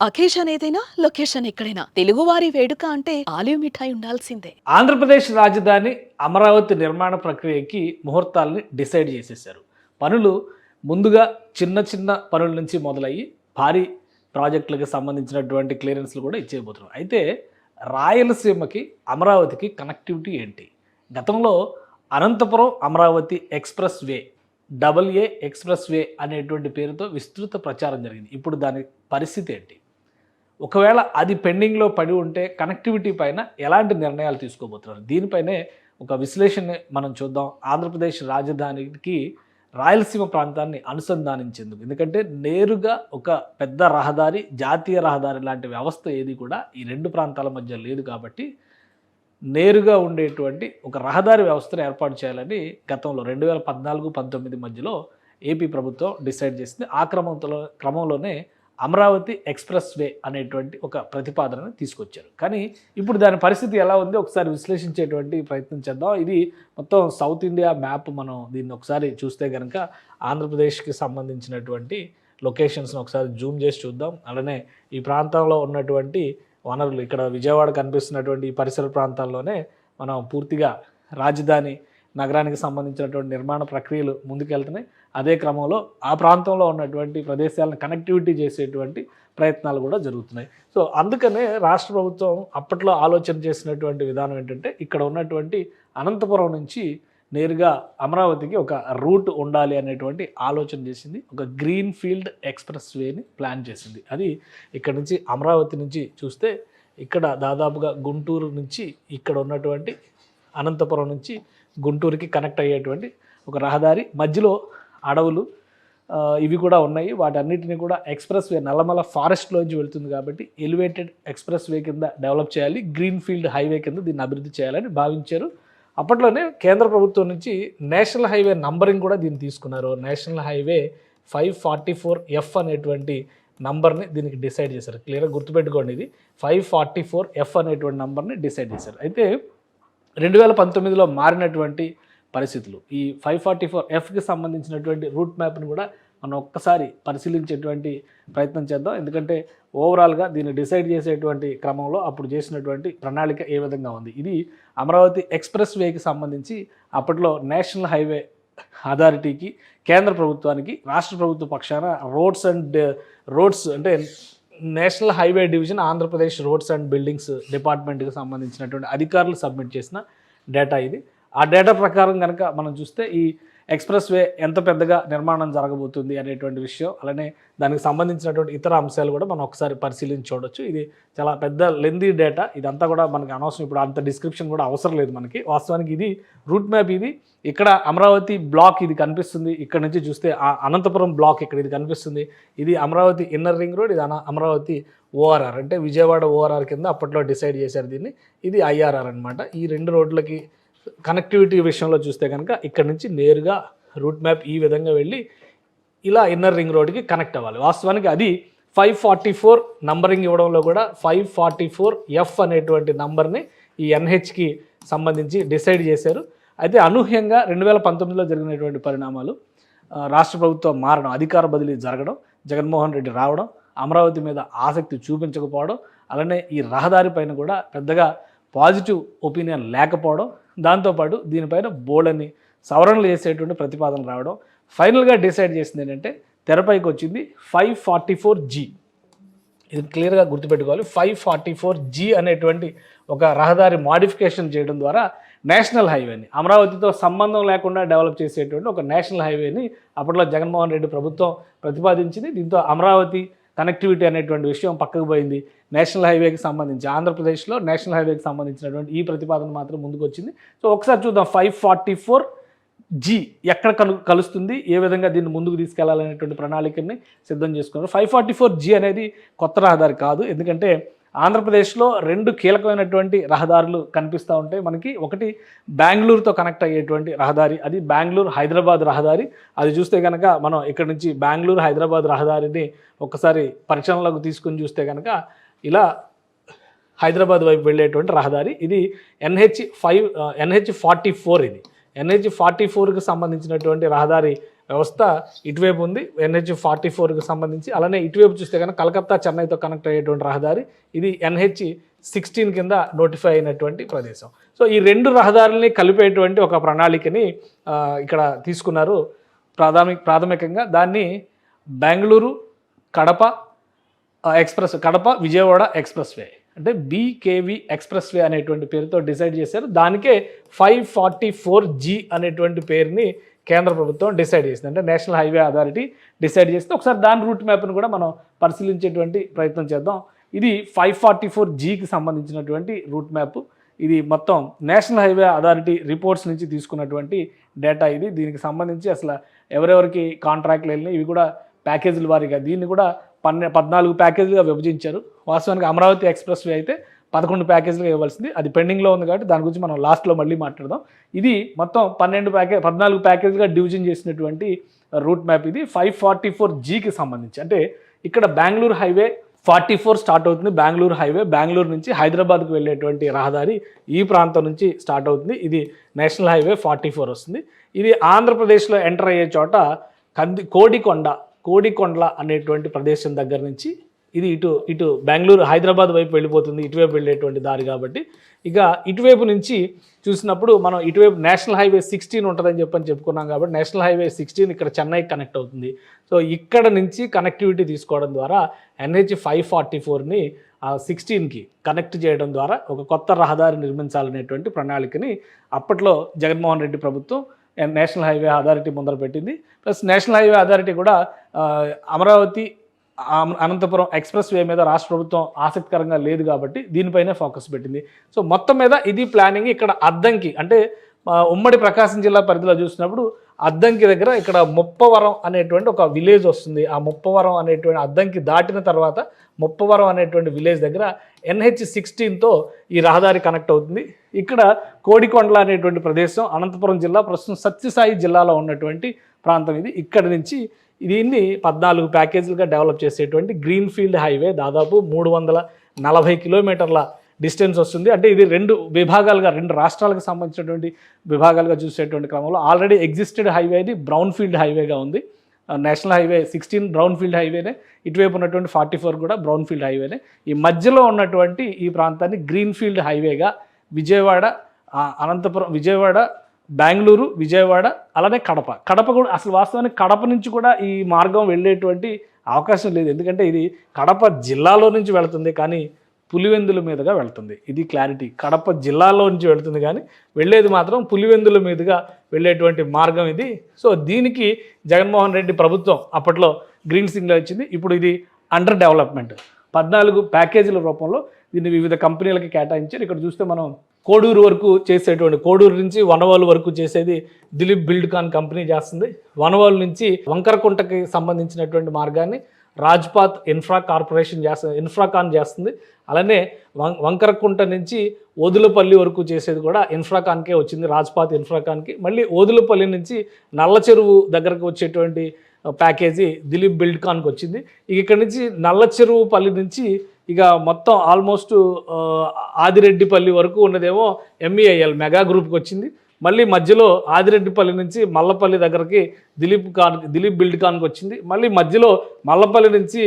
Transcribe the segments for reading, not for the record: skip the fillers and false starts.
Occasion ఏదైనా location ఎక్కడైనా తెలుగువారి వేడుక అంటే ఆలివ్ మిఠాయి ఉండాల్సిందే. ఆంధ్రప్రదేశ్ రాజధాని అమరావతి నిర్మాణ ప్రక్రియకి ముహూర్తాలని డిసైడ్ చేసేసారు. పనులు ముందుగా చిన్న చిన్న పనుల నుంచి మొదలయ్యి భారీ ప్రాజెక్టులకు సంబంధించినటువంటి క్లియరెన్స్లు కూడా ఇచ్చేయబోతున్నారు. అయితే రాయలసీమకి అమరావతికి కనెక్టివిటీ ఏంటి? గతంలో Anantapuram Amaravati expressway, double A expressway అనేటువంటి పేరుతో విస్తృత ప్రచారం జరిగింది. ఇప్పుడు దాని పరిస్థితి ఏంటి? ఒకవేళ అది పెండింగ్‌లో పడి ఉంటే కనెక్టివిటీ పైన ఎలాంటి నిర్ణయాలు తీసుకోబోతున్నారు? దీనిపైనే ఒక విశ్లేషణ మనం చూద్దాం. ఆంధ్రప్రదేశ్ రాజధానికి రాయలసీమ ప్రాంతాన్ని అనుసంధానించేందుకు. ఎందుకంటే నేరుగా ఒక పెద్ద రహదారి, జాతీయ రహదారి లాంటి వ్యవస్థ ఏది కూడా ఈ 2 ప్రాంతాల మధ్య లేదు కాబట్టి నేరుగా ఉండేటువంటి ఒక రహదారి వ్యవస్థను ఏర్పాటు చేయాలని గతంలో 2014, 19 మధ్యలో ఏపీ ప్రభుత్వం డిసైడ్ చేసింది. ఆ క్రమంలోనే అమరావతి ఎక్స్‌ప్రెస్ వే అనేటువంటి ఒక ప్రతిపాదనను తీసుకొచ్చారు. కానీ ఇప్పుడు దాని పరిస్థితి ఎలా ఉంది ఒకసారి విశ్లేషించేటువంటి ప్రయత్నం చేద్దాం. ఇది మొత్తం సౌత్ ఇండియా మ్యాప్. మనం దీన్ని ఒకసారి చూస్తే కనుక ఆంధ్రప్రదేశ్కి సంబంధించినటువంటి లొకేషన్స్ని ఒకసారి జూమ్ చేసి చూద్దాం. అలానే ఈ ప్రాంతంలో ఉన్నటువంటి వనరులు, ఇక్కడ విజయవాడ కనిపిస్తున్నటువంటి ఈ పరిసర ప్రాంతాల్లోనే మనం పూర్తిగా రాజధాని నగరానికి సంబంధించినటువంటి నిర్మాణ ప్రక్రియలు ముందుకెళ్తున్నాయి. అదే క్రమంలో ఆ ప్రాంతంలో ఉన్నటువంటి ప్రదేశాలను కనెక్టివిటీ చేసేటువంటి ప్రయత్నాలు కూడా జరుగుతున్నాయి. సో అందుకనే రాష్ట్ర ప్రభుత్వం అప్పట్లో ఆలోచన చేసినటువంటి విధానం ఏంటంటే, ఇక్కడ ఉన్నటువంటి అనంతపురం నుంచి నేరుగా అమరావతికి ఒక రూట్ ఉండాలి అనేటువంటి ఆలోచన చేసింది. ఒక గ్రీన్ ఫీల్డ్ ఎక్స్‌ప్రెస్ వేని ప్లాన్ చేసింది. అది ఇక్కడ నుంచి అమరావతి నుంచి చూస్తే ఇక్కడ దాదాపుగా గుంటూరు నుంచి ఇక్కడ ఉన్నటువంటి అనంతపురం నుంచి గుంటూరుకి కనెక్ట్ అయ్యేటువంటి ఒక రహదారి, మధ్యలో అడవులు ఇవి కూడా ఉన్నాయి. వాటన్నిటిని కూడా ఎక్స్‌ప్రెస్ వే నల్లమల ఫారెస్ట్లోంచి వెళ్తుంది కాబట్టి ఎలివేటెడ్ ఎక్స్‌ప్రెస్ వే కింద డెవలప్ చేయాలి, గ్రీన్ ఫీల్డ్ హైవే కింద దీన్ని అభివృద్ధి చేయాలని భావించారు. అప్పట్లోనే కేంద్ర ప్రభుత్వం నుంచి నేషనల్ హైవే నంబరింగ్ కూడా దీన్ని తీసుకున్నారు. నేషనల్ హైవే 544F అనేటువంటి నంబర్ని దీనికి డిసైడ్ చేశారు. క్లియర్గా గుర్తుపెట్టుకోండి, ఇది 544F అనేటువంటి నంబర్ని డిసైడ్ చేశారు. అయితే 2019లో మారినటువంటి పరిస్థితులు, ఈ 544Fకి సంబంధించినటువంటి రూట్ మ్యాప్ని కూడా మనం ఒక్కసారి పరిశీలించేటువంటి ప్రయత్నం చేద్దాం. ఎందుకంటే ఓవరాల్గా దీన్ని డిసైడ్ చేసేటువంటి క్రమంలో అప్పుడు చేసినటువంటి ప్రణాళిక ఏ విధంగా ఉంది. ఇది అమరావతి ఎక్స్‌ప్రెస్ వేకి సంబంధించి అప్పట్లో నేషనల్ హైవే అథారిటీకి, కేంద్ర ప్రభుత్వానికి, రాష్ట్ర ప్రభుత్వ పక్షాన రోడ్స్ అంటే national highway division, Andhra Pradesh roads and buildings డిపార్ట్మెంట్కి సంబంధించినటువంటి అధికారులు సబ్మిట్ చేసిన డేటా ఇది. ఆ డేటా ప్రకారం కనుక మనం చూస్తే ఈ ఎక్స్‌ప్రెస్ వే ఎంత పెద్దగా నిర్మాణం జరగబోతుంది అనేటువంటి విషయం, అలానే దానికి సంబంధించినటువంటి ఇతర అంశాలు కూడా మనం ఒకసారి పరిశీలించి చూడొచ్చు. ఇది చాలా పెద్ద లెందీ డేటా, ఇదంతా కూడా మనకి అనవసరం. ఇప్పుడు అంత డిస్క్రిప్షన్ కూడా అవసరం లేదు మనకి. వాస్తవానికి ఇది రూట్ మ్యాప్. ఇది ఇక్కడ అమరావతి బ్లాక్ ఇది కనిపిస్తుంది. ఇక్కడ నుంచి చూస్తే అనంతపురం బ్లాక్ ఇక్కడ ఇది కనిపిస్తుంది. ఇది అమరావతి ఇన్నర్ రింగ్ రోడ్, ఇది అమరావతి ఓఆర్ఆర్ అంటే విజయవాడ ఓఆర్ఆర్ కింద అప్పట్లో డిసైడ్ చేశారు దీన్ని. ఇది ఐఆర్ఆర్ అనమాట. ఈ 2 రోడ్లకి కనెక్టివిటీ విషయంలో చూస్తే కనుక ఇక్కడ నుంచి నేరుగా రూట్ మ్యాప్ ఈ విధంగా వెళ్ళి ఇలా ఇన్నర్ రింగ్ రోడ్కి కనెక్ట్ అవ్వాలి. వాస్తవానికి అది 544 నంబరింగ్ ఇవ్వడంలో కూడా 544F అనేటువంటి నంబర్ని ఈ ఎన్హెచ్కి సంబంధించి డిసైడ్ చేశారు. అయితే అనూహ్యంగా 2019లో జరిగినటువంటి పరిణామాలు, రాష్ట్ర ప్రభుత్వం మారడం, అధికార బదిలీ జరగడం, జగన్మోహన్ రెడ్డి రావడం, అమరావతి మీద ఆసక్తి చూపించకపోవడం, అలానే ఈ రహదారి పైన కూడా పెద్దగా పాజిటివ్ ఒపీనియన్ లేకపోవడం, దాంతోపాటు దీనిపైన బోల్డని సవరణలు చేసేటువంటి ప్రతిపాదన రావడం, ఫైనల్గా డిసైడ్ చేసింది ఏంటంటే తెరపైకి వచ్చింది 544G. ఇది క్లియర్గా గుర్తుపెట్టుకోవాలి. 544G అనేటువంటి ఒక రహదారి మాడిఫికేషన్ చేయడం ద్వారా నేషనల్ హైవేని, అమరావతితో సంబంధం లేకుండా డెవలప్ చేసేటువంటి ఒక నేషనల్ హైవేని అప్పట్లో జగన్మోహన్ రెడ్డి ప్రభుత్వం ప్రతిపాదించింది. దీంతో అమరావతి కనెక్టివిటీ అనేటువంటి విషయం పక్కకు పోయింది. నేషనల్ హైవేకి సంబంధించి ఆంధ్రప్రదేశ్లో నేషనల్ హైవేకి సంబంధించినటువంటి ఈ ప్రతిపాదన మాత్రం ముందుకు వచ్చింది. సో ఒకసారి చూద్దాం 544G ఎక్కడ కలుస్తుంది, ఏ విధంగా దీన్ని ముందుకు తీసుకెళ్లాలనేటువంటి ప్రణాళికని సిద్ధం చేసుకున్నారు. 544G అనేది కొత్త రహదారి కాదు. ఎందుకంటే ఆంధ్రప్రదేశ్లో 2 కీలకమైనటువంటి రహదారులు కనిపిస్తూ ఉంటాయి మనకి. ఒకటి బెంగళూరుతో కనెక్ట్ అయ్యేటువంటి రహదారి, అది బెంగళూరు హైదరాబాద్ రహదారి. అది చూస్తే కనుక మనం ఇక్కడ నుంచి బెంగళూరు హైదరాబాద్ రహదారిని ఒకసారి పరిచయంలోకి తీసుకుని చూస్తే కనుక ఇలా హైదరాబాద్ వైపు వెళ్ళేటువంటి రహదారి. ఇది NH44. ఇది NH44కి సంబంధించినటువంటి రహదారి వ్యవస్థ ఇటువైపు ఉంది NH-44కి సంబంధించి. అలానే ఇటువైపు చూస్తే కనుక కలకత్తా చెన్నైతో కనెక్ట్ అయ్యేటువంటి రహదారి ఇది NH-16 కింద నోటిఫై అయినటువంటి ప్రదేశం. సో ఈ రెండు రహదారుల్ని కలిపేటువంటి ఒక ప్రణాళికని ఇక్కడ తీసుకున్నారు. ప్రాథమికంగా దాన్ని Bengaluru Kadapa express, Kadapa Vijayawada express way అంటే BKV ఎక్స్ప్రెస్ వే అనేటువంటి పేరుతో డిసైడ్ చేశారు. దానికే 544G అనేటువంటి పేరుని కేంద్ర ప్రభుత్వం డిసైడ్ చేసింది, అంటే నేషనల్ హైవే అథారిటీ డిసైడ్ చేసింది. ఒకసారి దాని రూట్ మ్యాప్ను కూడా మనం పరిశీలించేటువంటి ప్రయత్నం చేద్దాం. ఇది 544Gకి సంబంధించినటువంటి రూట్ మ్యాప్. ఇది మొత్తం నేషనల్ హైవే అథారిటీ రిపోర్ట్స్ నుంచి తీసుకున్నటువంటి డేటా ఇది. దీనికి సంబంధించి అసలు ఎవరెవరికి కాంట్రాక్ట్లు వెళ్ళినాయి ఇవి కూడా ప్యాకేజీల వారీగా దీన్ని కూడా 14 ప్యాకేజీలుగా విభజించారు. వాస్తవానికి అమరావతి ఎక్స్ప్రెస్ వే అయితే 11 ప్యాకేజీలుగా ఇవ్వాల్సింది, అది పెండింగ్లో ఉంది కాబట్టి దాని గురించి మనం లాస్ట్లో మళ్ళీ మాట్లాడదాం. ఇది మొత్తం 14 ప్యాకేజీలుగా డివిజన్ చేసినటువంటి రూట్ మ్యాప్ ఇది 544Gకి సంబంధించి. అంటే ఇక్కడ బెంగళూరు హైవే 44 స్టార్ట్ అవుతుంది. బెంగళూరు హైవే బెంగళూరు నుంచి హైదరాబాద్కు వెళ్ళేటువంటి రహదారి ఈ ప్రాంతం నుంచి స్టార్ట్ అవుతుంది. ఇది నేషనల్ హైవే 44 వస్తుంది. ఇది ఆంధ్రప్రదేశ్లో ఎంటర్ అయ్యే చోట కోడికొండల అనేటువంటి ప్రదేశం దగ్గర నుంచి ఇది ఇటు బెంగళూరు హైదరాబాద్ వైపు వెళ్ళిపోతుంది, ఇటువైపు వెళ్ళేటువంటి దారి కాబట్టి. ఇక ఇటువైపు నుంచి చూసినప్పుడు మనం ఇటువైపు నేషనల్ హైవే 16 ఉంటుందని చెప్పుకున్నాం కాబట్టి నేషనల్ హైవే 16 ఇక్కడ చెన్నైకి కనెక్ట్ అవుతుంది. సో ఇక్కడ నుంచి కనెక్టివిటీ తీసుకోవడం ద్వారా NH-544ని 16కి కనెక్ట్ చేయడం ద్వారా ఒక కొత్త రహదారి నిర్మించాలనేటువంటి ప్రణాళికని అప్పట్లో జగన్మోహన్ రెడ్డి ప్రభుత్వం నేషనల్ హైవే అథారిటీ ముందర పెట్టింది. ప్లస్ నేషనల్ హైవే అథారిటీ కూడా అమరావతి అనంతపురం ఎక్స్ప్రెస్ వే మీద రాష్ట్ర ప్రభుత్వం ఆసక్తికరంగా లేదు కాబట్టి దీనిపైనే ఫోకస్ పెట్టింది. సో మొత్తం మీద ఇది ప్లానింగ్. ఇక్కడ అద్దంకి అంటే ఉమ్మడి ప్రకాశం జిల్లా పరిధిలో చూసినప్పుడు అద్దంకి దగ్గర ఇక్కడ ముప్పవరం అనేటువంటి ఒక విలేజ్ వస్తుంది. ఆ ముప్పవరం అనేటువంటి అద్దంకి దాటిన తర్వాత ముప్పవరం అనేటువంటి విలేజ్ దగ్గర NH-16తో ఈ రహదారి కనెక్ట్ అవుతుంది. ఇక్కడ కోడికొండల అనేటువంటి ప్రదేశం అనంతపురం జిల్లా, ప్రస్తుతం సత్యసాయి జిల్లాలో ఉన్నటువంటి ప్రాంతం ఇది. ఇక్కడి నుంచి దీన్ని 14 ప్యాకేజీలుగా డెవలప్ చేసేటువంటి గ్రీన్ ఫీల్డ్ హైవే దాదాపు 340 కిలోమీటర్ల డిస్టెన్స్ వస్తుంది. అంటే ఇది 2 విభాగాలుగా 2 రాష్ట్రాలకు సంబంధించినటువంటి విభాగాలుగా చూసేటువంటి క్రమంలో ఆల్రెడీ ఎగ్జిస్టెడ్ హైవే ఇది బ్రౌన్ ఫీల్డ్ హైవేగా ఉంది. నేషనల్ హైవే 16 బ్రౌన్ ఫీల్డ్ హైవేనే, ఇటువైపు ఉన్నటువంటి 44 కూడా బ్రౌన్ ఫీల్డ్ హైవేనే. ఈ మధ్యలో ఉన్నటువంటి ఈ ప్రాంతాన్ని గ్రీన్ ఫీల్డ్ హైవేగా విజయవాడ, అనంతపురం, విజయవాడ, బెంగళూరు, విజయవాడ, అలానే కడప కూడా అసలు వాస్తవానికి కడప నుంచి కూడా ఈ మార్గం వెళ్ళేటువంటి అవకాశం లేదు. ఎందుకంటే ఇది కడప జిల్లాలో నుంచి వెళుతుంది కానీ పులివెందుల మీదుగా వెళ్తుంది. ఇది క్లారిటీ. కడప జిల్లాలో నుంచి వెళుతుంది కానీ వెళ్ళేది మాత్రం పులివెందుల మీదుగా వెళ్ళేటువంటి మార్గం ఇది. సో దీనికి జగన్మోహన్ రెడ్డి ప్రభుత్వం అప్పట్లో గ్రీన్ సిగ్నల్ ఇచ్చింది. ఇప్పుడు ఇది అండర్ డెవలప్మెంట్. 14 ప్యాకేజీల రూపంలో దీన్ని వివిధ కంపెనీలకి కేటాయించారు. ఇక్కడ చూస్తే మనం కోడూరు వరకు చేసేటువంటి, కోడూరు నుంచి వనవాలు వరకు చేసేది దిలీప్ బిల్డ్కాన్ కంపెనీ చేస్తుంది. వనవాలు నుంచి వంకరకుంటకి సంబంధించినటువంటి మార్గాన్ని రాజ్పాత్ ఇన్ఫ్రాకాన్ చేస్తుంది. అలానే వంకరకుంట నుంచి ఓదులపల్లి వరకు చేసేది కూడా ఇన్ఫ్రాకాన్కే వచ్చింది, రాజ్పాత్ ఇన్ఫ్రాకాన్కి. మళ్ళీ ఓదులపల్లి నుంచి నల్ల చెరువు దగ్గరకు వచ్చేటువంటి ప్యాకేజీ దిలీప్ బిల్డ్కాన్కి వచ్చింది. ఇక్కడ నుంచి నల్ల చెరువు పల్లి నుంచి ఇక మొత్తం ఆల్మోస్ట్ ఆదిరెడ్డిపల్లి వరకు ఉన్నదేమో MEIL మెగా గ్రూప్కి వచ్చింది. మళ్ళీ మధ్యలో ఆదిరెడ్డిపల్లి నుంచి మల్లపల్లి దగ్గరికి దిలీప్ బిల్డ్కాన్కి వచ్చింది. మళ్ళీ మధ్యలో మల్లపల్లి నుంచి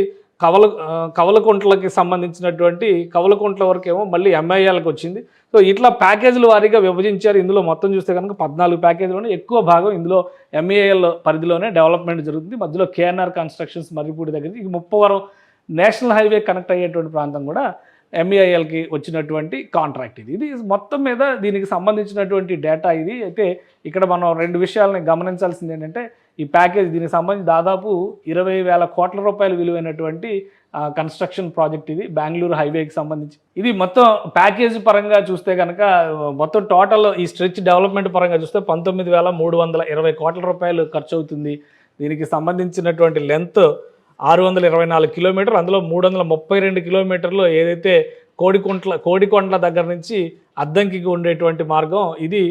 కవలకుంట్లకి సంబంధించినటువంటి కవలకుంట్ల వరకు ఏమో మళ్ళీ MEILకి వచ్చింది. సో ఇట్లా ప్యాకేజీల వారీగా విభజించారు. ఇందులో మొత్తం చూస్తే కనుక 14 ప్యాకేజీలోనే ఎక్కువ భాగం ఇందులో MEIL పరిధిలోనే డెవలప్మెంట్ జరుగుతుంది. మధ్యలో KNR కన్స్ట్రక్షన్స్ మర్రిపూడి దగ్గరికి ముప్పవరం నేషనల్ హైవే కనెక్ట్ అయ్యేటువంటి ప్రాంతం కూడా MEILకి వచ్చినటువంటి కాంట్రాక్ట్ ఇది. ఇది మొత్తం మీద దీనికి సంబంధించినటువంటి డేటా ఇది. అయితే ఇక్కడ మనం 2 విషయాలని గమనించాల్సింది ఏంటంటే ఈ ప్యాకేజ్ దీనికి సంబంధించి దాదాపు 20,000 కోట్ల రూపాయలు విలువైనటువంటి కన్స్ట్రక్షన్ ప్రాజెక్ట్ ఇది బెంగళూరు హైవేకి సంబంధించి. ఇది మొత్తం ప్యాకేజ్ పరంగా చూస్తే కనుక మొత్తం టోటల్ ఈ స్ట్రెచ్ డెవలప్మెంట్ పరంగా చూస్తే 19,320 కోట్ల రూపాయలు ఖర్చు అవుతుంది. దీనికి సంబంధించినటువంటి లెంత్ 624 కిలోమీటర్లు, అందులో 332 కిలోమీటర్లు ఏదైతే కోడికొండల దగ్గర నుంచి అద్దంకికి ఉండేటువంటి మార్గం ఇది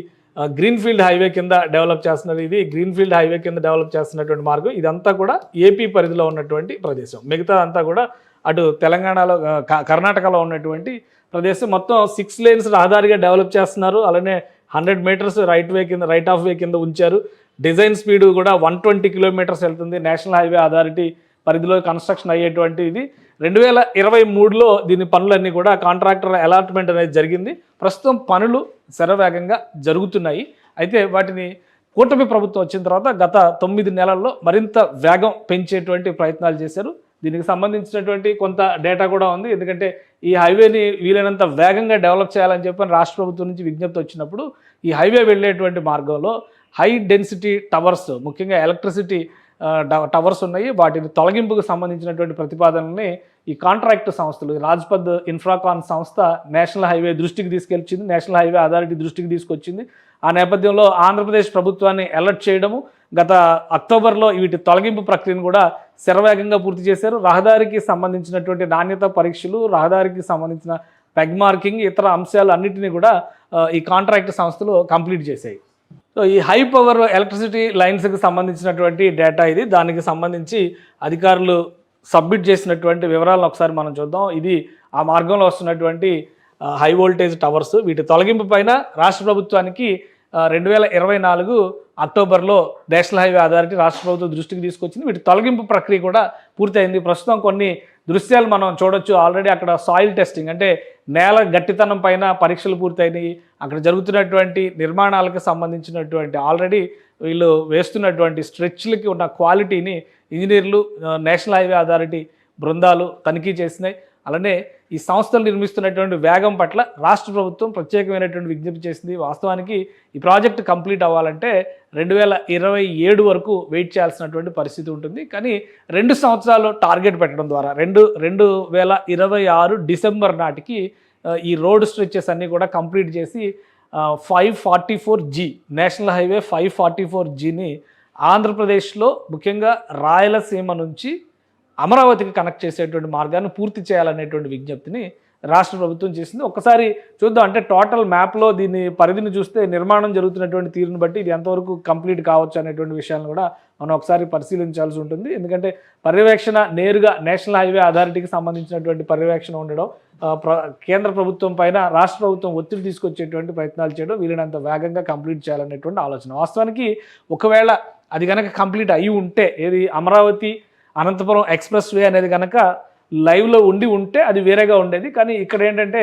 గ్రీన్ఫీల్డ్ హైవే కింద డెవలప్ చేస్తున్నారు. ఇది గ్రీన్ఫీల్డ్ హైవే కింద డెవలప్ చేస్తున్నటువంటి మార్గం. ఇదంతా కూడా ఏపీ పరిధిలో ఉన్నటువంటి ప్రదేశం. మిగతా అంతా కూడా అటు తెలంగాణలో, కర్ణాటకలో ఉన్నటువంటి ప్రదేశం. మొత్తం 6 లేన్స్ రహదారిగా డెవలప్ చేస్తున్నారు. అలానే 100 మీటర్స్ రైట్ ఆఫ్ వే కింద ఉంచారు. డిజైన్ స్పీడ్ కూడా 120 కిలోమీటర్స్ వెళ్తుంది. నేషనల్ హైవే అథారిటీ పరిధిలో కన్స్ట్రక్షన్ అయ్యేటువంటి ఇది 2023లో దీని పనులన్నీ కూడా కాంట్రాక్టర్ అలాట్మెంట్ అనేది జరిగింది. ప్రస్తుతం పనులు శరవేగంగా జరుగుతున్నాయి. అయితే వాటిని కూటమి ప్రభుత్వం వచ్చిన తర్వాత గత 9 నెలల్లో మరింత వేగం పెంచేటువంటి ప్రయత్నాలు చేశారు. దీనికి సంబంధించినటువంటి కొంత డేటా కూడా ఉంది. ఎందుకంటే ఈ హైవేని వీలైనంత వేగంగా డెవలప్ చేయాలని చెప్పని రాష్ట్ర ప్రభుత్వం నుంచి విజ్ఞప్తి వచ్చినప్పుడు ఈ హైవే వెళ్ళేటువంటి మార్గంలో హై డెన్సిటీ టవర్స్, ముఖ్యంగా ఎలక్ట్రిసిటీ టవర్స్ ఉన్నాయి. వాటిని తొలగింపుకు సంబంధించినటువంటి ప్రతిపాదనల్ని ఈ కాంట్రాక్ట్ సంస్థలు, రాజ్పథ్ ఇన్ఫ్రాకాన్ సంస్థ నేషనల్ హైవే దృష్టికి తీసుకెళ్చింది, నేషనల్ హైవే అథారిటీ దృష్టికి తీసుకొచ్చింది. ఆ నేపథ్యంలో ఆంధ్రప్రదేశ్ ప్రభుత్వాన్ని అలర్ట్ చేయడము, గత అక్టోబర్లో వీటి తొలగింపు ప్రక్రియను కూడా శరవేగంగా పూర్తి చేశారు. రహదారికి సంబంధించినటువంటి నాణ్యత పరీక్షలు, రహదారికి సంబంధించిన పెగ్ మార్కింగ్, ఇతర అంశాలు అన్నింటినీ కూడా ఈ కాంట్రాక్ట్ సంస్థలు కంప్లీట్ చేశాయి. సో ఈ హై పవర్ ఎలక్ట్రిసిటీ లైన్స్కి సంబంధించినటువంటి డేటా ఇది. దానికి సంబంధించి అధికారులు సబ్మిట్ చేసినటువంటి వివరాలను ఒకసారి మనం చూద్దాం. ఇది ఆ మార్గంలో వస్తున్నటువంటి హై వోల్టేజ్ టవర్స్. వీటి తొలగింపు పైన రాష్ట్ర ప్రభుత్వానికి 2024 అక్టోబర్లో నేషనల్ హైవే అథారిటీ రాష్ట్ర ప్రభుత్వం దృష్టికి తీసుకొచ్చింది. వీటి తొలగింపు ప్రక్రియ కూడా పూర్తయింది. ప్రస్తుతం కొన్ని దృశ్యాలు మనం చూడొచ్చు. ఆల్రెడీ అక్కడ సాయిల్ టెస్టింగ్, అంటే నేల గట్టితనం పైన పరీక్షలు పూర్తయినాయి. అక్కడ జరుగుతున్నటువంటి నిర్మాణాలకు సంబంధించినటువంటి ఆల్రెడీ వీళ్ళు వేస్తున్నటువంటి స్ట్రెచ్లకి ఉన్న క్వాలిటీని ఇంజనీర్లు, నేషనల్ హైవే అథారిటీ బృందాలు తనిఖీ చేసినాయి. అలానే ఈ సంస్థలు నిర్మిస్తున్నటువంటి వేగం పట్ల రాష్ట్ర ప్రభుత్వం ప్రత్యేకమైనటువంటి విజ్ఞప్తి చేసింది. వాస్తవానికి ఈ ప్రాజెక్టు కంప్లీట్ అవ్వాలంటే 2027 వరకు వెయిట్ చేయాల్సినటువంటి పరిస్థితి ఉంటుంది. కానీ 2 సంవత్సరాలు టార్గెట్ పెట్టడం ద్వారా 2026 డిసెంబర్ నాటికి ఈ రోడ్ స్ట్రెచెస్ అన్నీ కూడా కంప్లీట్ చేసి 544G నేషనల్ హైవే 544Gని ఆంధ్రప్రదేశ్లో ముఖ్యంగా రాయలసీమ నుంచి అమరావతికి కనెక్ట్ చేసేటువంటి మార్గాన్ని పూర్తి చేయాలనేటువంటి విజ్ఞప్తిని రాష్ట్ర ప్రభుత్వం చేసింది. ఒక్కసారి చూద్దాం, అంటే టోటల్ మ్యాప్లో దీని పరిధిని చూస్తే నిర్మాణం జరుగుతున్నటువంటి తీరుని బట్టి ఇది ఎంతవరకు కంప్లీట్ కావచ్చు అనేటువంటి విషయాలను కూడా మనం ఒకసారి పరిశీలించాల్సి ఉంటుంది. ఎందుకంటే పర్యవేక్షణ నేరుగా నేషనల్ హైవే అథారిటీకి సంబంధించినటువంటి పర్యవేక్షణ ఉండడం, కేంద్ర ప్రభుత్వం పైన రాష్ట్ర ప్రభుత్వం ఒత్తిడి తీసుకొచ్చేటువంటి ప్రయత్నాలు చేయడం, వీలైనంత వేగంగా కంప్లీట్ చేయాలనేటువంటి ఆలోచన. వాస్తవానికి ఒకవేళ అది కనుక కంప్లీట్ అయ్యి ఉంటే, ఏది అమరావతి అనంతపురం ఎక్స్ప్రెస్ వే అనేది కనుక లైవ్లో ఉంటే అది వేరేగా ఉండేది. కానీ ఇక్కడ ఏంటంటే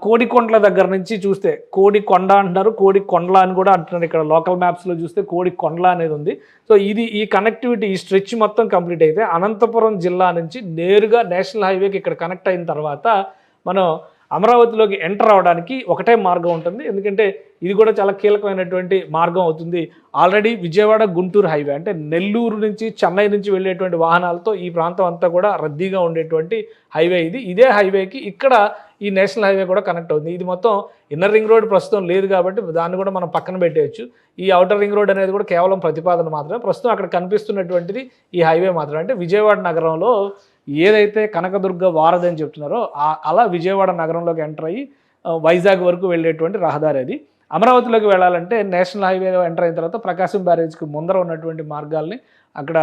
కోడికొండల దగ్గర నుంచి చూస్తే, కోడికొండ అంటున్నారు, కోడికొండల అని కూడా అంటున్నారు. ఇక్కడ లోకల్ మ్యాప్స్లో చూస్తే కోడికొండల అనేది ఉంది. సో ఈ కనెక్టివిటీ, ఈ స్ట్రెచ్ మొత్తం కంప్లీట్ అయితే అనంతపురం జిల్లా నుంచి నేరుగా నేషనల్ హైవేకి ఇక్కడ కనెక్ట్ అయిన తర్వాత మనం అమరావతిలోకి ఎంటర్ అవడానికి ఒకటే మార్గం ఉంటుంది. ఎందుకంటే ఇది కూడా చాలా కీలకమైనటువంటి మార్గం అవుతుంది. ఆల్రెడీ విజయవాడ గుంటూరు హైవే, అంటే నెల్లూరు నుంచి చెన్నై నుంచి వెళ్ళేటువంటి వాహనాలతో ఈ ప్రాంతం అంతా కూడా రద్దీగా ఉండేటువంటి హైవే ఇది. ఇదే హైవేకి ఇక్కడ ఈ నేషనల్ హైవే కూడా కనెక్ట్ అవుతుంది. ఇది మొత్తం ఇన్నర్ రింగ్ రోడ్ ప్రస్తుతం లేదు కాబట్టి దాన్ని కూడా మనం పక్కన పెట్టేయచ్చు. ఈ అవుటర్ రింగ్ రోడ్ అనేది కూడా కేవలం ప్రతిపాదన మాత్రమే. ప్రస్తుతం అక్కడ కనిపిస్తున్నటువంటిది ఈ హైవే మాత్రమే. అంటే విజయవాడ నగరంలో ఏదైతే కనకదుర్గ వారధి అని చెప్తున్నారో అలా విజయవాడ నగరంలోకి ఎంటర్ అయ్యి వైజాగ్ వరకు వెళ్ళేటువంటి రహదారి అది. అమరావతిలోకి వెళ్ళాలంటే నేషనల్ హైవేలో ఎంటర్ అయిన తర్వాత ప్రకాశం బ్యారేజ్కి ముందర ఉన్నటువంటి మార్గాల్ని అక్కడ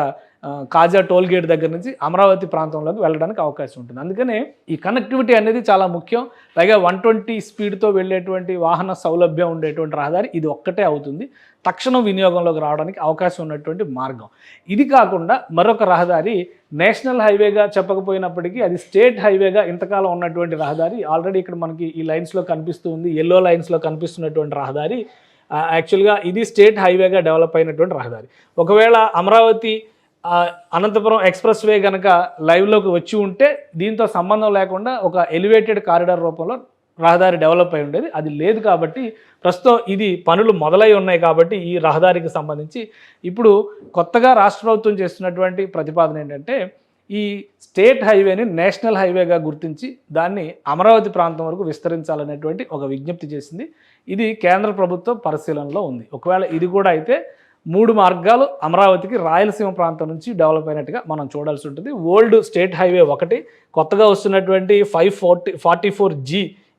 కాజా టోల్ గేట్ దగ్గర నుంచి అమరావతి ప్రాంతంలోకి వెళ్ళడానికి అవకాశం ఉంటుంది. అందుకనే ఈ కనెక్టివిటీ అనేది చాలా ముఖ్యం. పైగా 120 స్పీడ్తో వెళ్ళేటువంటి వాహన సౌలభ్యం ఉండేటువంటి రహదారి ఇది ఒక్కటే అవుతుంది తక్షణం వినియోగంలోకి రావడానికి అవకాశం ఉన్నటువంటి మార్గం. ఇది కాకుండా మరొక రహదారి నేషనల్ హైవేగా చెప్పకపోయినప్పటికీ అది స్టేట్ హైవేగా ఇంతకాలం ఉన్నటువంటి రహదారి ఆల్రెడీ ఇక్కడ మనకి ఈ లైన్స్లో కనిపిస్తూ ఉంది. ఎల్లో లైన్స్లో కనిపిస్తున్నటువంటి రహదారి యాక్చువల్గా ఇది స్టేట్ హైవేగా డెవలప్ అయినటువంటి రహదారి. ఒకవేళ అమరావతి అనంతపురం ఎక్స్ప్రెస్ వే కనుక లైవ్లోకి వచ్చి ఉంటే దీంతో సంబంధం లేకుండా ఒక ఎలివేటెడ్ కారిడార్ రూపంలో రహదారి డెవలప్ అయి ఉండేది. అది లేదు కాబట్టి ప్రస్తుతం ఇది పనులు మొదలై ఉన్నాయి కాబట్టి ఈ రహదారికి సంబంధించి ఇప్పుడు కొత్తగా రాష్ట్ర ప్రభుత్వం చేస్తున్నటువంటి ప్రతిపాదన ఏంటంటే ఈ స్టేట్ హైవేని నేషనల్ హైవేగా గుర్తించి దాన్ని అమరావతి ప్రాంతం వరకు విస్తరించాలనేటువంటి ఒక విజ్ఞప్తి చేసింది. ఇది కేంద్ర ప్రభుత్వం పరిశీలనలో ఉంది. ఒకవేళ ఇది కూడా అయితే 3 మార్గాలు అమరావతికి రాయలసీమ ప్రాంతం నుంచి డెవలప్ అయినట్టుగా మనం చూడాల్సి ఉంటుంది. ఓల్డ్ స్టేట్ హైవే ఒకటి, కొత్తగా వస్తున్నటువంటి 544G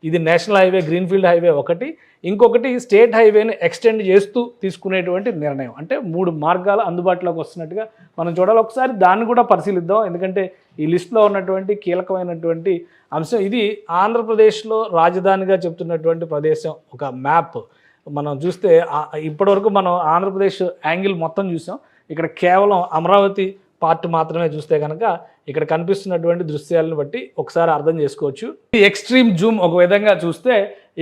ఇది నేషనల్ హైవే గ్రీన్ఫీల్డ్ హైవే ఒకటి, ఇంకొకటి స్టేట్ హైవేని ఎక్స్టెండ్ చేస్తూ తీసుకునేటువంటి నిర్ణయం. అంటే 3 మార్గాలు అందుబాటులోకి వస్తున్నట్టుగా మనం చూడాలి. ఒకసారి దాన్ని కూడా పరిశీలిద్దాం. ఎందుకంటే ఈ లిస్టులో ఉన్నటువంటి కీలకమైనటువంటి అంశం ఇది. ఆంధ్రప్రదేశ్లో రాజధానిగా చెప్తున్నటువంటి ప్రదేశం ఒక మ్యాప్ మనం చూస్తే ఇప్పటివరకు మనం ఆంధ్రప్రదేశ్ యాంగిల్ మొత్తం చూసాం. ఇక్కడ కేవలం అమరావతి పార్ట్ మాత్రమే చూస్తే కనుక ఇక్కడ కనిపిస్తున్నటువంటి దృశ్యాలను బట్టి ఒకసారి అర్థం చేసుకోవచ్చు. ఈ ఎక్స్ట్రీమ్ జూమ్ ఒక విధంగా చూస్తే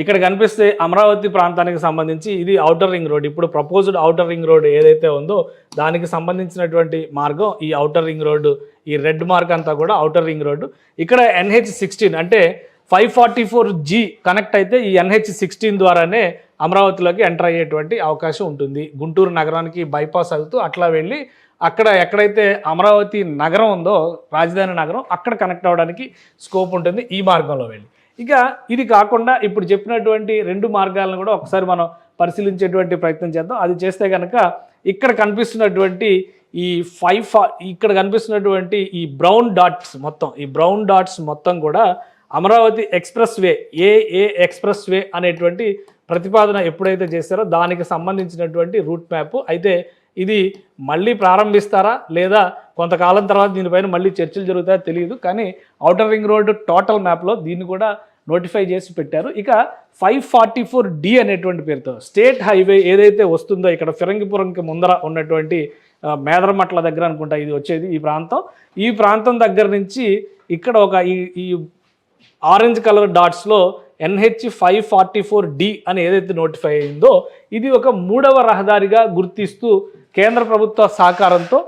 ఇక్కడ కనిపిస్తే అమరావతి ప్రాంతానికి సంబంధించి ఇది ఔటర్ రింగ్ రోడ్. ఇప్పుడు ప్రపోజ్డ్ ఔటర్ రింగ్ రోడ్ ఏదైతే ఉందో దానికి సంబంధించినటువంటి మార్గం ఈ ఔటర్ రింగ్ రోడ్డు. ఈ రెడ్ మార్క్ అంతా కూడా ఔటర్ రింగ్ రోడ్డు. ఇక్కడ NH16 అంటే 544G కనెక్ట్ అయితే ఈ NH16 ద్వారానే అమరావతిలోకి ఎంటర్ అయ్యేటువంటి అవకాశం ఉంటుంది. గుంటూరు నగరానికి బైపాస్ అవుతూ అట్లా వెళ్ళి అక్కడ ఎక్కడైతే అమరావతి నగరం ఉందో రాజధాని నగరం అక్కడ కనెక్ట్ అవ్వడానికి స్కోప్ ఉంటుంది ఈ మార్గంలో వెళ్ళి. ఇక ఇది కాకుండా ఇప్పుడు చెప్పినటువంటి 2 మార్గాలను కూడా ఒకసారి మనం పరిశీలించేటువంటి ప్రయత్నం చేద్దాం. అది చేస్తే కనుక ఇక్కడ కనిపిస్తున్నటువంటి ఇక్కడ కనిపిస్తున్నటువంటి ఈ బ్రౌన్ డాట్స్ మొత్తం కూడా అమరావతి ఎక్స్ప్రెస్ వే ఏ ఎక్స్ప్రెస్ వే అనేటువంటి ప్రతిపాదన ఎప్పుడైతే చేస్తారో దానికి సంబంధించినటువంటి రూట్ మ్యాప్. అయితే ఇది మళ్ళీ ప్రారంభిస్తారా లేదా కొంతకాలం తర్వాత దీనిపైన మళ్ళీ చర్చలు జరుగుతాయో తెలియదు. కానీ ఔటర్ రింగ్ రోడ్ టోటల్ మ్యాప్లో దీన్ని కూడా నోటిఫై చేసి పెట్టారు. ఇక 544D అనేటువంటి పేరుతో స్టేట్ హైవే ఏదైతే వస్తుందో ఇక్కడ ఫిరంగిపురంకి ముందర ఉన్నటువంటి మేదరమట్ల దగ్గర అనుకుంటా ఇది వచ్చేది ఈ ప్రాంతం దగ్గర నుంచి ఇక్కడ ఒక ఈ ఆరెంజ్ కలర్ డాట్స్లో NH544D అని ఏదైతే నోటిఫై అయిందో ఇది ఒక 3వ రహదారిగా గుర్తిస్తూ కేంద్ర ప్రభుత్వ సహకారంతో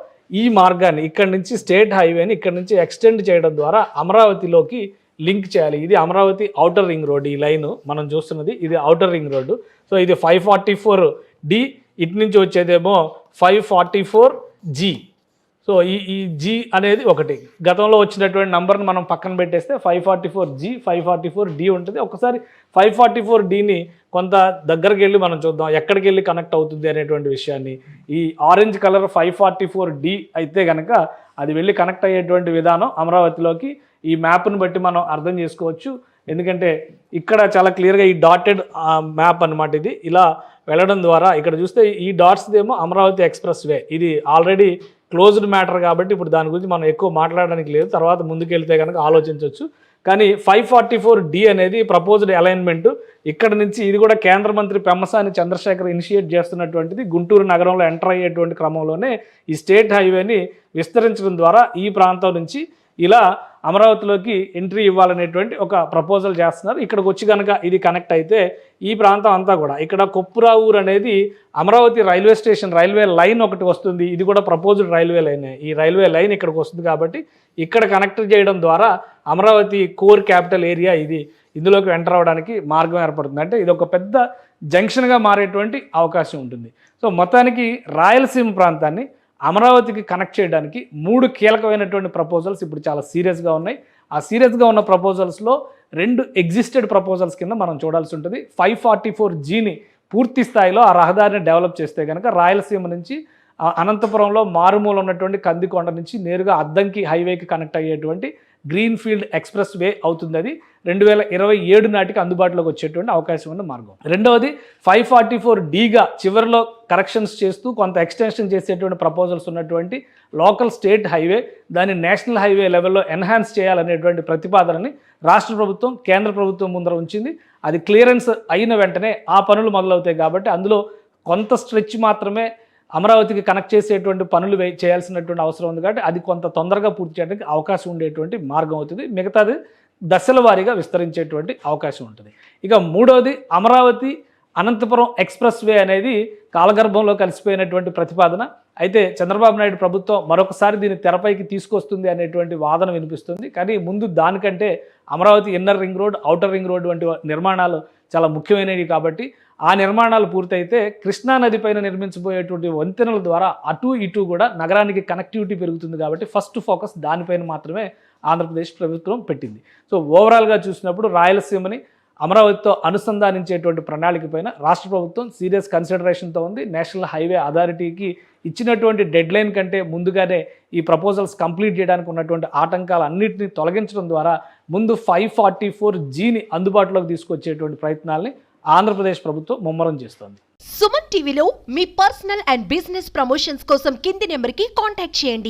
ఈ మార్గాన్ని ఇక్కడ నుంచి స్టేట్ హైవేని ఇక్కడ నుంచి ఎక్స్టెండ్ చేయడం ద్వారా అమరావతిలోకి లింక్ చేయాలి. ఇది అమరావతి ఔటర్ రింగ్ రోడ్. ఈ లైన్ మనం చూస్తున్నది ఇది ఔటర్ రింగ్ రోడ్డు. సో ఇది 544D, ఇటు నుంచి వచ్చేదేమో 544G. సో ఈ G అనేది ఒకటి. గతంలో వచ్చినటువంటి నంబర్ని మనం పక్కన పెట్టేస్తే 544G 544D ఉంటుంది. ఒకసారి 544Dని కొంత దగ్గరికి వెళ్ళి మనం చూద్దాం ఎక్కడికి వెళ్ళి కనెక్ట్ అవుతుంది అనేటువంటి విషయాన్ని. ఈ ఆరెంజ్ కలర్ 544D అయితే కనుక అది వెళ్ళి కనెక్ట్ అయ్యేటువంటి విధానం అమరావతిలోకి ఈ మ్యాప్ను బట్టి మనం అర్థం చేసుకోవచ్చు. ఎందుకంటే ఇక్కడ చాలా క్లియర్గా ఈ డాటెడ్ మ్యాప్ అనమాట. ఇది ఇలా వెళ్ళడం ద్వారా ఇక్కడ చూస్తే ఈ డాట్స్దేమో అమరావతి ఎక్స్ప్రెస్ వే. ఇది ఆల్రెడీ క్లోజ్డ్ మ్యాటర్ కాబట్టి ఇప్పుడు దాని గురించి మనం ఎక్కువ మాట్లాడడానికి లేదు. తర్వాత ముందుకెళ్తే కనుక ఆలోచించవచ్చు. కానీ 544D అనేది ప్రపోజ్డ్ అలైన్మెంట్. ఇక్కడ నుంచి ఇది కూడా కేంద్ర మంత్రి పెమ్మసాని చంద్రశేఖర్ ఇనిషియేట్ చేస్తున్నటువంటిది. గుంటూరు నగరంలో ఎంటర్ అయ్యేటువంటి క్రమంలోనే ఈ స్టేట్ హైవేని విస్తరించడం ద్వారా ఈ ప్రాంతం నుంచి ఇలా అమరావతిలోకి ఎంట్రీ ఇవ్వాలనేటువంటి ఒక ప్రపోజల్ చేస్తున్నారు. ఇక్కడికి వచ్చి కనుక ఇది కనెక్ట్ అయితే ఈ ప్రాంతం అంతా కూడా ఇక్కడ కొప్పురావూరు అనేది Amaravati railway station railway line ఒకటి వస్తుంది. ఇది కూడా ప్రపోజ్డ్ రైల్వే లైన్. ఈ రైల్వే లైన్ ఇక్కడికి వస్తుంది కాబట్టి ఇక్కడ కనెక్ట్ చేయడం ద్వారా అమరావతి కోర్ క్యాపిటల్ ఏరియా ఇందులోకి ఎంటర్ అవ్వడానికి మార్గం ఏర్పడుతుంది. అంటే ఇది ఒక పెద్ద జంక్షన్గా మారేటువంటి అవకాశం ఉంటుంది. సో మొత్తానికి రాయలసీమ ప్రాంతాన్ని అమరావతికి కనెక్ట్ చేయడానికి 3 కీలకమైనటువంటి ప్రపోజల్స్ ఇప్పుడు చాలా సీరియస్గా ఉన్నాయి. ఆ సీరియస్గా ఉన్న ప్రపోజల్స్లో 2 ఎగ్జిస్టెడ్ ప్రపోజల్స్ కింద మనం చూడాల్సి ఉంటుంది. 544Gని పూర్తి స్థాయిలో ఆ రహదారిని డెవలప్ చేస్తే కనుక రాయలసీమ నుంచి అనంతపురంలో మారుమూల ఉన్నటువంటి కందికొండ నుంచి నేరుగా అద్దంకి హైవేకి కనెక్ట్ అయ్యేటువంటి గ్రీన్ ఫీల్డ్ ఎక్స్ప్రెస్ వే అవుతుంది. అది 2027 నాటికి అందుబాటులోకి వచ్చేటువంటి అవకాశం ఉన్న మార్గం. రెండవది 544Dగా చివరిలో కరెక్షన్స్ చేస్తూ కొంత ఎక్స్టెన్షన్ చేసేటువంటి ప్రపోజల్స్ ఉన్నటువంటి లోకల్ స్టేట్ హైవే దాన్ని నేషనల్ హైవే లెవెల్లో ఎన్హాన్స్ చేయాలనేటువంటి ప్రతిపాదనని రాష్ట్ర ప్రభుత్వం కేంద్ర ప్రభుత్వం ముందర ఉంచింది. అది క్లియరెన్స్ అయిన వెంటనే ఆ పనులు మొదలవుతాయి కాబట్టి అందులో కొంత స్ట్రెచ్ మాత్రమే అమరావతికి కనెక్ట్ చేసేటువంటి పనులు చేయాల్సినటువంటి అవసరం ఉంది కాబట్టి అది కొంత తొందరగా పూర్తి చేయడానికి అవకాశం ఉండేటువంటి మార్గం అవుతుంది. మిగతాది దశల వారీగా విస్తరించేటువంటి అవకాశం ఉంటుంది. ఇక మూడవది అమరావతి అనంతపురం ఎక్స్ప్రెస్ వే అనేది కాలగర్భంలో కలిసిపోయినటువంటి ప్రతిపాదన. అయితే చంద్రబాబు నాయుడు ప్రభుత్వం మరొకసారి దీన్ని తెరపైకి తీసుకొస్తుంది అనేటువంటి వాదన వినిపిస్తుంది. కానీ ముందు దానికంటే Amaravati inner ring road outer ring road వంటి నిర్మాణాలు చాలా ముఖ్యమైనవి కాబట్టి ఆ నిర్మాణాలు పూర్తయితే కృష్ణానది పైన నిర్మించబోయేటువంటి వంతెనల ద్వారా అటు ఇటు కూడా నగరానికి కనెక్టివిటీ పెరుగుతుంది కాబట్టి ఫస్ట్ ఫోకస్ దానిపైన మాత్రమే ఆంధ్రప్రదేశ్ ప్రభుత్వం పెట్టింది. సో ఓవరాల్గా చూసినప్పుడు రాయలసీమని అమరావతితో అనుసంధానించేటువంటి ప్రణాళిక పైన రాష్ట్ర ప్రభుత్వం సీరియస్ కన్సిడరేషన్తో ఉంది. నేషనల్ హైవే అథారిటీకి ఇచ్చినటువంటి డెడ్ లైన్ కంటే ముందుగానే ఈ ప్రపోజల్స్ కంప్లీట్ చేయడానికి ఉన్నటువంటి ఆటంకాలన్నింటినీ తొలగించడం ద్వారా ముందు 544Gని అందుబాటులోకి తీసుకొచ్చేటువంటి ప్రయత్నాల్ని ఆంధ్రప్రదేశ్ ప్రభుత్వం ముమ్మరం చేస్తోంది. సుమన్ టీవీలో మీ పర్సనల్ అండ్ బిజినెస్ ప్రమోషన్స్ కోసం కింది నెంబర్కి కాంటాక్ట్ చేయండి.